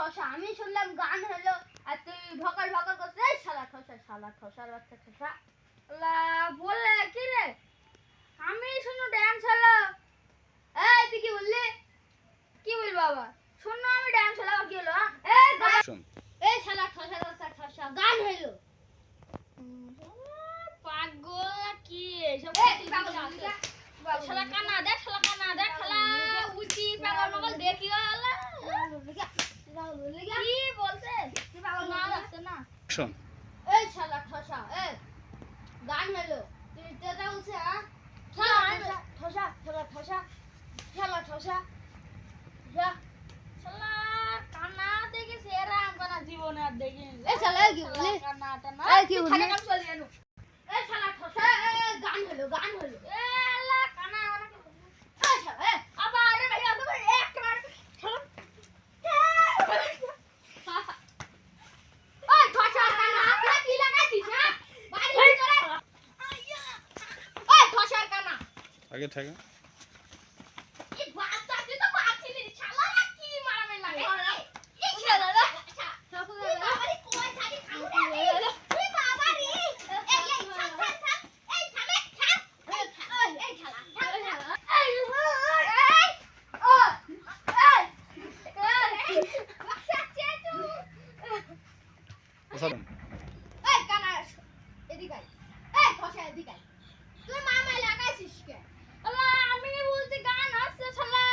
ঠসা আমি শুনলাম গান হলো আর তুই ভকাল ভকাল করছিস এই শালা ঠসার বাচ্চা ঠসা লা বলে কি রে আমি শুনো ড্যান্স হলো এই তুই কি বললি কি বলবি বাবা শুনো আমি ড্যান্স হলো কি হলো এই শালা ঠসা গান হলো পাগল কি এসব পাগল শালা কানা দেখ শালা উচি পাগল মগল দেখি আলা কি বলছে কি পাগল না আসছে না শোন এই শালা ঠসা এই গান হলো তুই যেটা বলছে হ্যাঁ ঠসা যা শালা কানা দেখে সেরা আমকানা জীবনে আর দেখিনি এই শালা কি বলি কানাটা না এই কি বলি কাম চলে এনো এই শালা ঠসা গান হলো এ আল্লাহ কানা মানে কি এই শালা আবার আরে ভাই আবার এক মার শালা ওই ঠসা কানা আপনি কি লাগাইছিস হ্যাঁ বাড়ি ভিতরে ওই ঠসা কানা আগে থাকে এই বাচ্চা তুই তো পাচ্ছিলি শালা কি মারামে লাগে এই শালা রে তুই বাবারি কই থাকি খামতে তুই বাবারি এই থামে থাম এই শালা বাচ্চা চেতু ওসাদম এই কানা এদিকে এই ঠসা এদিকে তুই মামাই লাগাইছিস কে আল্লাহ আমি বলছি গান হচ্ছে শালা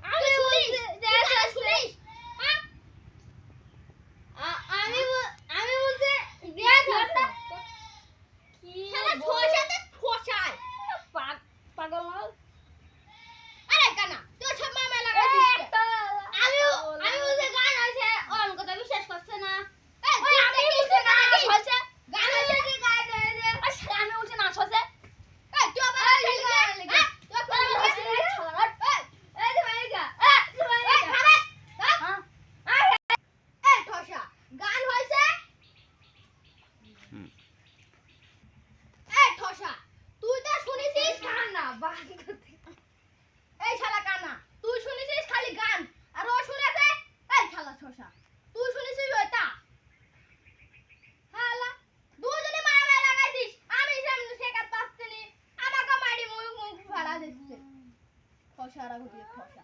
আমি বলছি শুনিস হ্যাঁ আমি বলছি দেখ হচ্ছে কি শালা ঠসাতে ঠসায় পাগল মাল আরে কানা তুই সব মামাই লাগাইছিস কে আমি বলছি গান হচ্ছে ও আমার কথা বিশ্বাস করছে না এই আমি বলছি গান হচ্ছে গান হচ্ছে কি গান হচ্ছে আর শালা আমি বলছি নাচ হচ্ছে এই তুই আবার তুই আবার এই যে ভাইগা এই খারাপ হ্যাঁ এই ঠসা গান হইছে এই ঠসা তুই তো শুনিছিস গান না বান করতে এই শালা কানা তুই শুনিছিস খালি গান আর ও শুনেছে এই শালা ঠসা তুই শুনিছিস ওটা হালা দুজনে মারা লাগাইছিস আমি সামনে শেখাত পাচ্ছিনি আমাকে মারি মুখ ফাড়া দিচ্ছে ঠসারা গুটি ঠসা